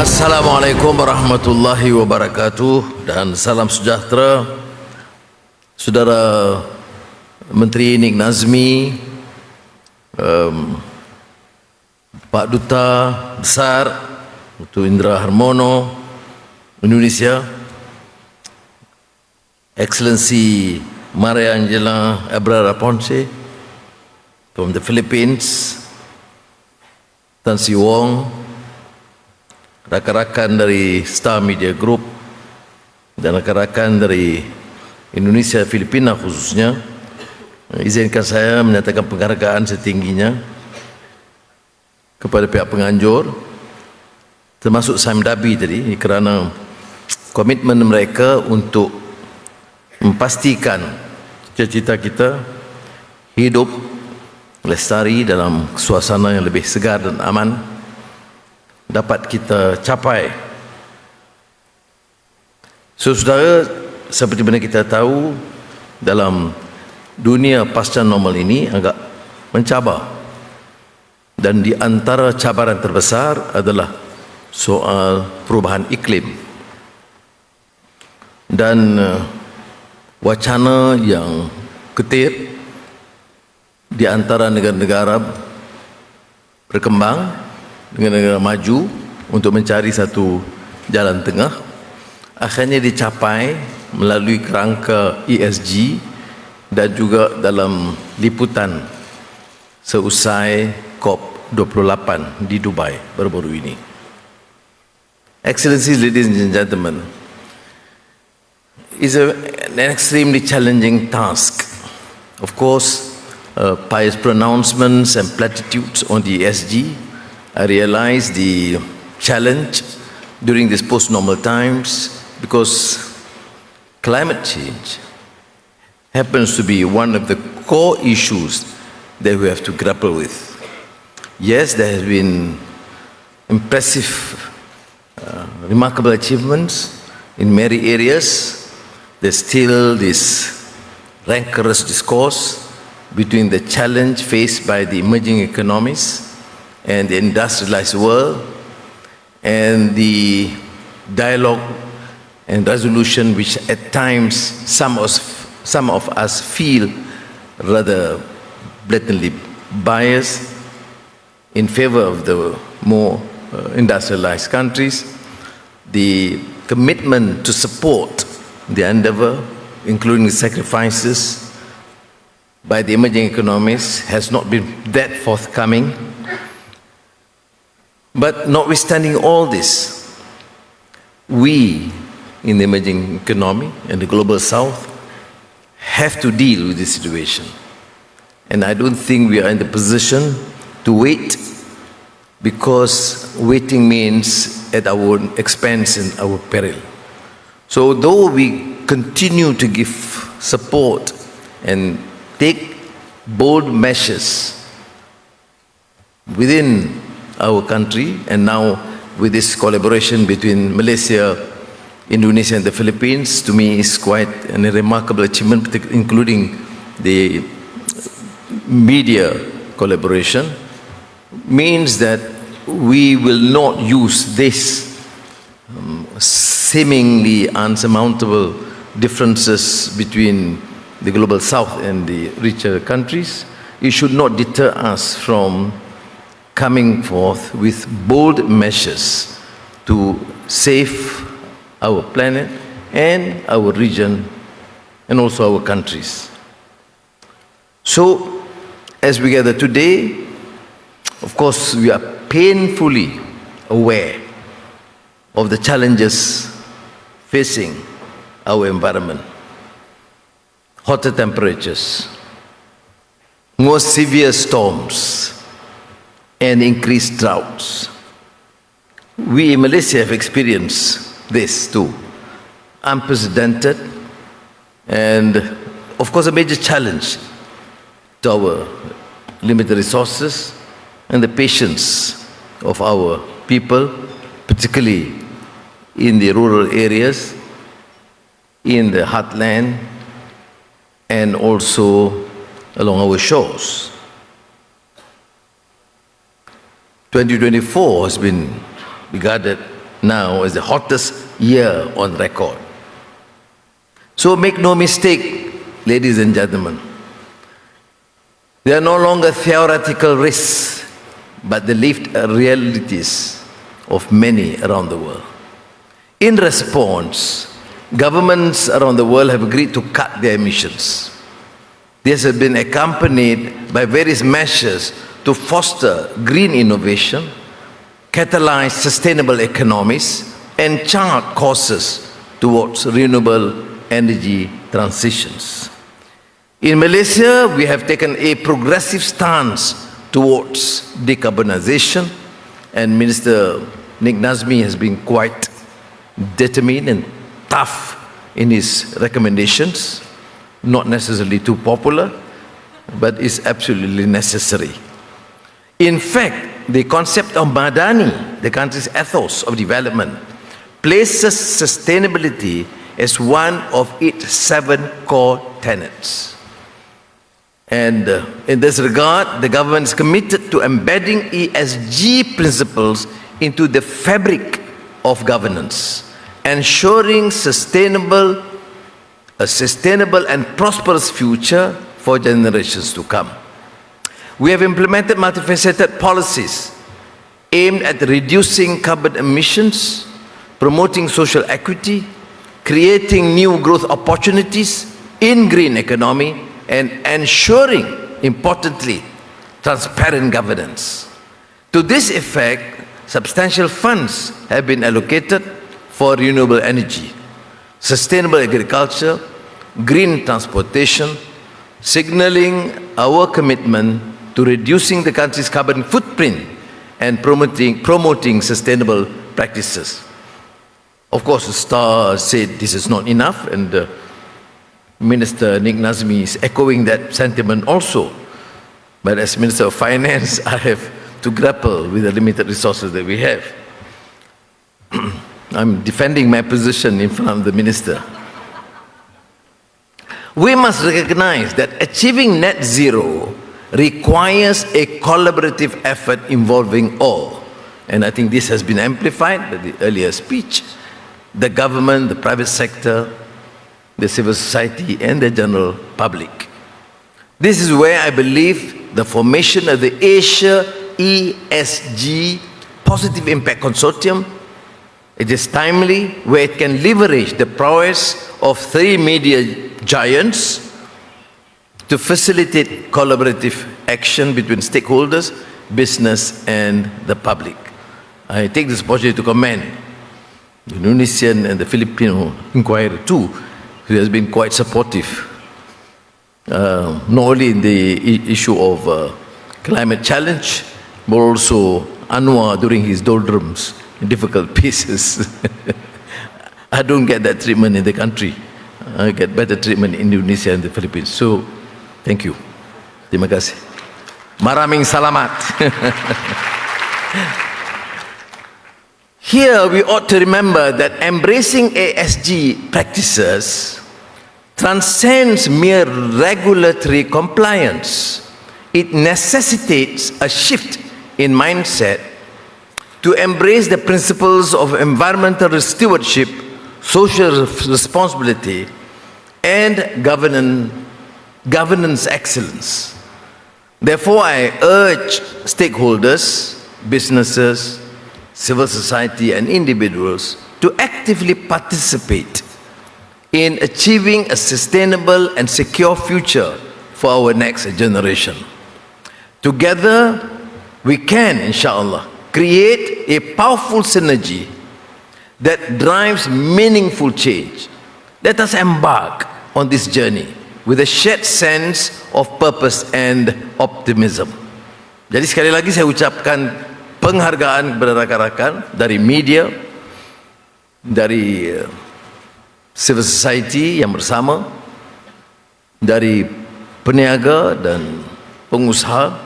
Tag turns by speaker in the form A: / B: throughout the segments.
A: Assalamualaikum warahmatullahi wabarakatuh dan salam sejahtera Saudara Menteri Nik Nazmi, Pak Duta Besar Dr. Indra Harmono Indonesia, Excellency Maria Angela Abrara Ponce from the Philippines, Tan Si Wong, rakan-rakan dari Star Media Group dan rakan-rakan dari Indonesia Filipina khususnya, izinkan saya menyatakan penghargaan setingginya kepada pihak penganjur termasuk Sam Dabi tadi kerana komitmen mereka untuk memastikan cita-cita kita hidup lestari dalam suasana yang lebih segar dan aman dapat kita capai. Saudara, seperti mana kita tahu, dalam dunia pasca normal ini agak mencabar, dan di antara cabaran terbesar adalah soal perubahan iklim dan wacana yang ketir di antara negara-negara berkembang dengan negara maju untuk mencari satu jalan tengah akhirnya dicapai melalui kerangka ESG dan juga dalam liputan seusai COP28 di Dubai baru-baru ini. Excellencies, ladies and gentlemen, is an extremely challenging task. Of course, pious pronouncements and platitudes on the ESG. I realize the challenge during these post-normal times because climate change happens to be one of the core issues that we have to grapple with. Yes, there has been impressive, remarkable achievements in many areas. There's still this rancorous discourse between the challenge faced by the emerging economies and the industrialized world, and the dialogue and resolution which at times some of us feel rather blatantly biased in favor of the more industrialized countries. The commitment to support the endeavor, including sacrifices by the emerging economies, has not been that forthcoming. But notwithstanding all this, we in the emerging economy and the global south have to deal with this situation. And I don't think we are in the position to wait, because waiting means at our expense and our peril. So though we continue to give support and take bold measures within our country, and now with this collaboration between Malaysia, Indonesia and the Philippines, to me is quite a remarkable achievement, including the media collaboration, means that we will not use this seemingly unsurmountable differences between the global south and the richer countries. It should not deter us from coming forth with bold measures to save our planet and our region and also our countries. So, as we gather today, of course, we are painfully aware of the challenges facing our environment. Hotter temperatures, more severe storms, and increased droughts. We in Malaysia have experienced this too. Unprecedented and, of course, a major challenge to our limited resources and the patience of our people, particularly in the rural areas, in the heartland, and also along our shores. 2024 has been regarded now as the hottest year on record. So make no mistake, ladies and gentlemen, they are no longer theoretical risks, but the lived realities of many around the world. In response, governments around the world have agreed to cut their emissions. This has been accompanied by various measures to foster green innovation, catalyze sustainable economies, and chart courses towards renewable energy transitions. In Malaysia, we have taken a progressive stance towards decarbonization, and Minister Nik Nazmi has been quite determined and tough in his recommendations, not necessarily too popular, but is absolutely necessary. In fact, the concept of Madani, the country's ethos of development, places sustainability as one of its 7 core tenets. And in this regard, the government is committed to embedding ESG principles into the fabric of governance, ensuring a sustainable and prosperous future for generations to come. We have implemented multifaceted policies aimed at reducing carbon emissions, promoting social equity, creating new growth opportunities in green economy, and ensuring, importantly, transparent governance. To this effect, substantial funds have been allocated for renewable energy, sustainable agriculture, green transportation, signaling our commitment to reducing the country's carbon footprint and promoting sustainable practices. Of course, the Star said this is not enough, and Minister Nik Nazmi is echoing that sentiment also. But as Minister of Finance, I have to grapple with the limited resources that we have. I'm defending my position in front of the Minister. We must recognize that achieving net zero requires a collaborative effort involving all. And I think this has been amplified by the earlier speech. The government, the private sector, the civil society, and the general public. This is where I believe the formation of the Asia ESG Positive Impact Consortium, it is timely, where it can leverage the prowess of 3 media giants to facilitate collaborative action between stakeholders, business, and the public. I take this opportunity to commend the Indonesian and the Filipino inquiry too, who has been quite supportive, not only in the issue of climate challenge, but also Anwar during his doldrums in difficult pieces. I don't get that treatment in the country. I get better treatment in Indonesia and the Philippines. So, thank you. Terima kasih. Maraming salamat. Here we ought to remember that embracing ESG practices transcends mere regulatory compliance. It necessitates a shift in mindset to embrace the principles of environmental stewardship, social responsibility, and governance excellence. Therefore, I urge stakeholders, businesses, civil society, and individuals to actively participate in achieving a sustainable and secure future for our next generation. Together, we can, inshallah, create a powerful synergy that drives meaningful change. Let us embark on this journey with a shared sense of purpose and optimism. Jadi sekali lagi saya ucapkan penghargaan kepada rakan-rakan dari media, dari civil society yang bersama, dari peniaga dan pengusaha,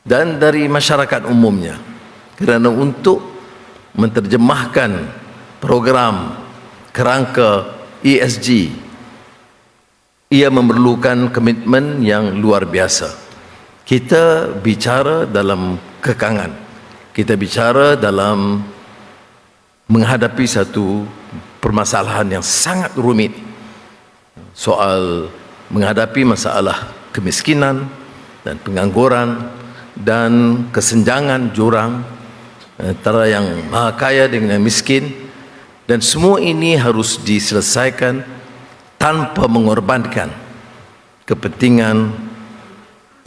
A: dan dari masyarakat umumnya, kerana untuk menerjemahkan program kerangka ESG, ia memerlukan komitmen yang luar biasa. Kita bicara dalam kekangan, kita bicara dalam menghadapi satu permasalahan yang sangat rumit, soal menghadapi masalah kemiskinan dan pengangguran dan kesenjangan jurang antara yang maha kaya dengan yang miskin, dan semua ini harus diselesaikan tanpa mengorbankan kepentingan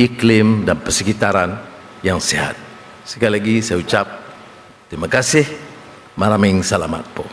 A: iklim dan persekitaran yang sehat. Sekali lagi saya ucap terima kasih. Maraming salamat po.